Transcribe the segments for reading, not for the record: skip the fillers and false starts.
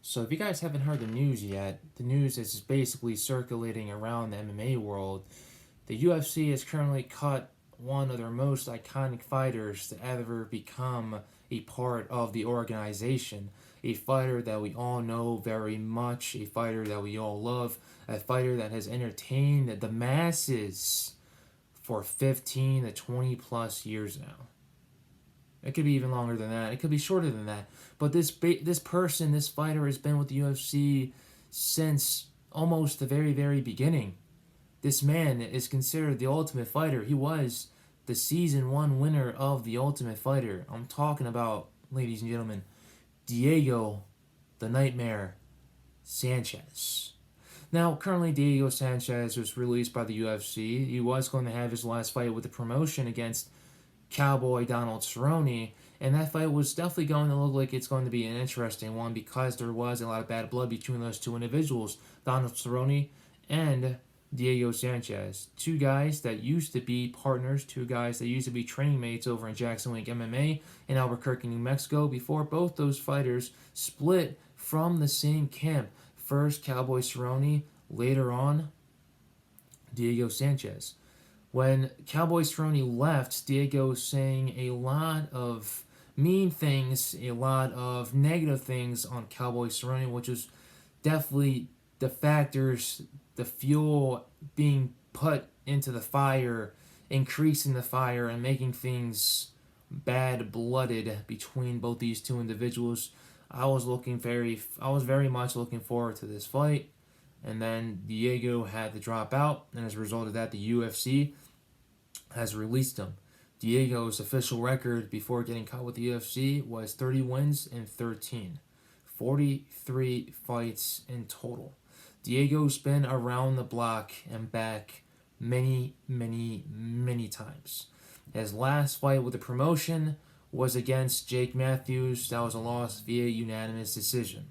So if you guys haven't heard the news yet, the news is basically circulating around the MMA world. The UFC has currently cut one of their most iconic fighters to ever become a part of the organization. A fighter that we all know very much, a fighter that we all love, a fighter that has entertained the masses for 15 to 20 plus years now. It could be even longer than that. It could be shorter than that. But this fighter has been with the UFC since almost the very beginning. This man is considered the Ultimate Fighter. He was the season one winner of the Ultimate Fighter. I'm talking about, ladies and gentlemen, Diego the Nightmare Sanchez. Now, currently, Diego Sanchez was released by the UFC. He was going to have his last fight with the promotion against Cowboy Donald Cerrone, and that fight was definitely going to look like it's going to be an interesting one because there was a lot of bad blood between those two individuals, Donald Cerrone and Diego Sanchez. Two guys that used to be partners, two guys that used to be training mates over in Jackson Wink MMA in Albuquerque, New Mexico, before both those fighters split from the same camp. First, Cowboy Cerrone, later on, Diego Sanchez. When Cowboy Cerrone left, Diego was saying a lot of mean things, a lot of negative things on Cowboy Cerrone, which was definitely the factors, the fuel being put into the fire, increasing the fire, and making things bad blooded between both these two individuals. I was very much looking forward to this fight, and then Diego had to drop out, and as a result of that, the UFC has released him. Diego's official record before getting caught with the UFC was 30 wins and 13. 43 fights in total. Diego's been around the block and back many times. His last fight with the promotion was against Jake Matthews. That was a loss via unanimous decision.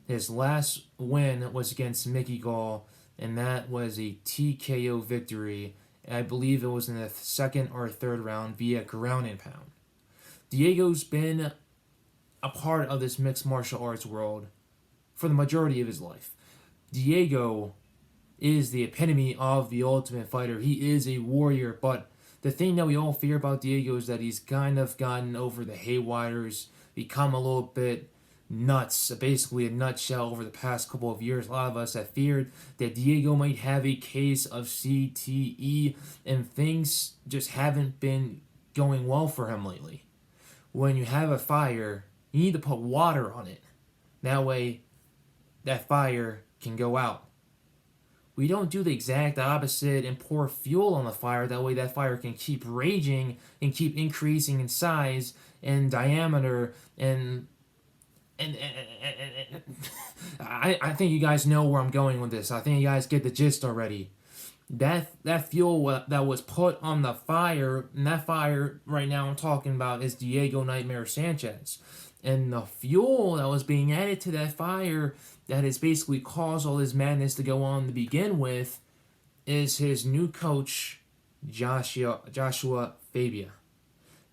His last win was against Mickey Gall, and that was a TKO victory. I believe it was in the second or third round via ground and pound. Diego's been a part of this mixed martial arts world for the majority of his life. Diego is the epitome of the Ultimate Fighter. He is a warrior, but the thing that we all fear about Diego is that he's kind of gotten over the haywires, become a little bit nuts, basically a nutshell over the past couple of years. A lot of us have feared that Diego might have a case of CTE, and things just haven't been going well for him lately. When you have a fire, you need to put water on it. That way, that fire can go out. We don't do the exact opposite and pour fuel on the fire. That way that fire can keep raging and keep increasing in size and diameter and I think you guys know where I'm going with this. I think you guys get the gist already. That fuel that was put on the fire, and that fire right now I'm talking about is Diego Nightmare Sanchez. And the fuel that was being added to that fire that has basically caused all this madness to go on to begin with is his new coach, Joshua Fabia.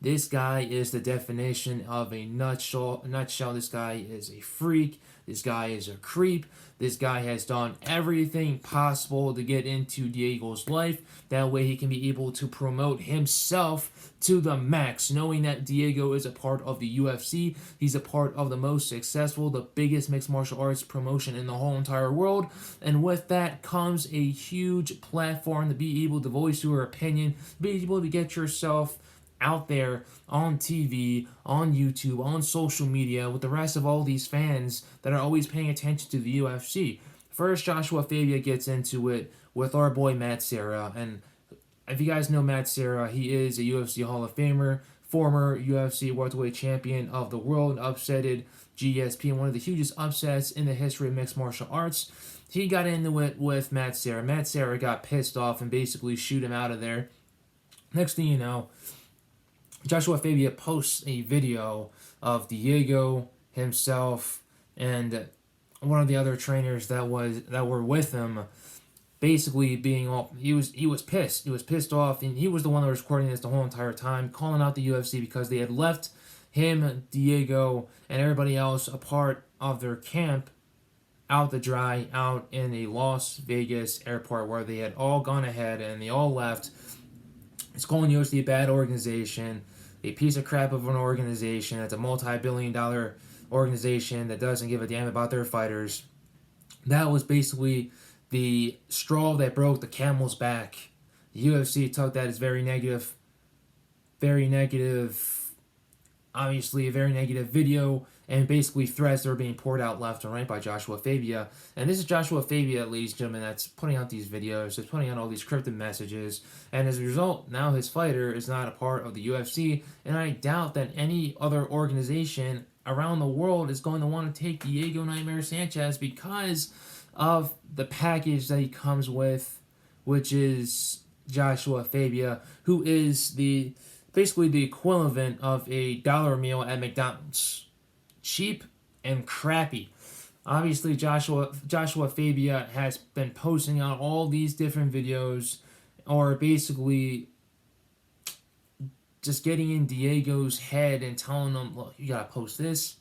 This guy is the definition of a nutshell. This guy is a freak. This guy is a creep. This guy has done everything possible to get into Diego's life. That way he can be able to promote himself to the max, knowing that Diego is a part of the UFC. He's a part of the most successful, the biggest mixed martial arts promotion in the whole entire world. And with that comes a huge platform to be able to voice your opinion, be able to get yourself out there on TV, on YouTube, on social media with the rest of all these fans that are always paying attention to the UFC. First, Joshua Fabia gets into it with our boy Matt Serra. And if you guys know Matt Serra, he is a UFC Hall of Famer, former UFC welterweight champion of the world, upsetted GSP in one of the hugest upsets in the history of mixed martial arts. He got into it with Matt Serra. Matt Serra got pissed off and basically shoot him out of there. Next thing you know, Joshua Fabia posts a video of Diego himself and one of the other trainers that were with him, basically being all he was pissed. He was pissed off, and he was the one that was recording this the whole entire time, calling out the UFC because they had left him, Diego, and everybody else apart of their camp out to dry out in the Las Vegas airport, where they had all gone ahead and they all left. Skolnios, a bad organization, a piece of crap of an organization. It's a multi-billion-dollar organization that doesn't give a damn about their fighters. That was basically the straw that broke the camel's back. The UFC took that as very negative, obviously a very negative video, and basically threats that are being poured out left and right by Joshua Fabia. And this is Joshua Fabia, ladies and gentlemen, that's putting out these videos, that's putting out all these cryptic messages. And as a result, now his fighter is not a part of the UFC, and I doubt that any other organization around the world is going to want to take Diego Nightmare Sanchez because of the package that he comes with, which is Joshua Fabia, who is basically the equivalent of a dollar meal at McDonald's. Cheap and crappy. Obviously, Joshua Fabia has been posting out all these different videos, or basically just getting in Diego's head and telling him, look, you gotta post this,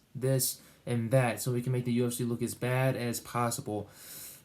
and that, so we can make the UFC look as bad as possible.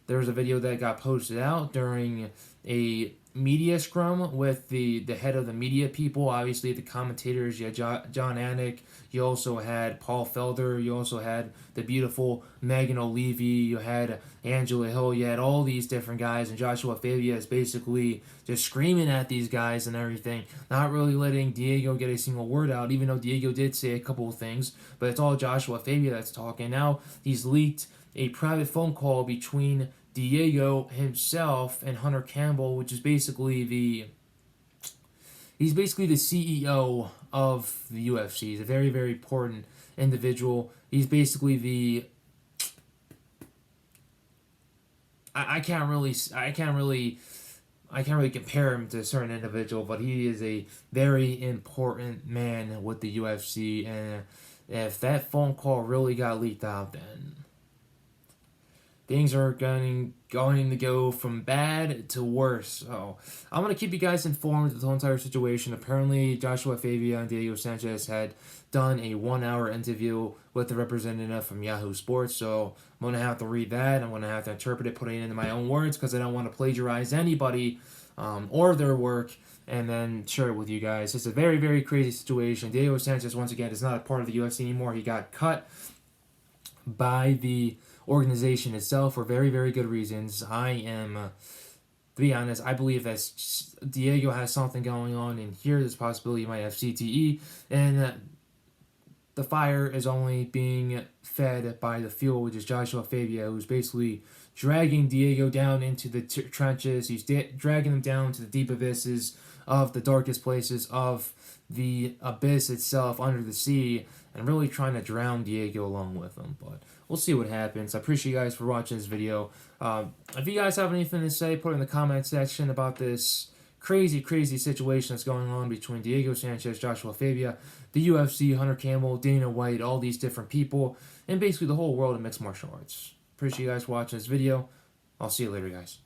There was a video that got posted out during a media scrum with the head of the media people. Obviously, the commentators, you had John Anik, you also had Paul Felder, you also had the beautiful Megan O'Leary, you had Angela Hill, you had all these different guys, and Joshua Fabia is basically just screaming at these guys and everything, not really letting Diego get a single word out, even though Diego did say a couple of things, but it's all Joshua Fabia that's talking. Now he's leaked a private phone call between Diego himself and Hunter Campbell, which is basically he's basically the CEO of the UFC. He's a very, very important individual. He's basically I can't really compare him to a certain individual, but he is a very important man with the UFC, and if that phone call really got leaked out, then things are going to go from bad to worse. So I'm going to keep you guys informed of the whole entire situation. Apparently, Joshua Fabia and Diego Sanchez had done a 1-hour interview with the representative from Yahoo Sports. So I'm going to have to read that. I'm going to have to interpret it, put it into my own words, because I don't want to plagiarize anybody or their work, and then share it with you guys. It's a very, very crazy situation. Diego Sanchez, once again, is not a part of the UFC anymore. He got cut by the organization itself for very, very good reasons. To be honest, I believe that Diego has something going on, and here there's a possibility he might have CTE, and the fire is only being fed by the fuel, which is Joshua Fabia, who's basically dragging Diego down into the trenches. He's dragging him down to the deep abysses of the darkest places of the abyss itself under the sea, and really trying to drown Diego along with him. But we'll see what happens. I appreciate you guys for watching this video. If you guys have anything to say, put it in the comment section about this crazy, crazy situation that's going on between Diego Sanchez, Joshua Fabia, the UFC, Hunter Campbell, Dana White, all these different people, and basically the whole world of mixed martial arts. Appreciate you guys for watching this video. I'll see you later, guys.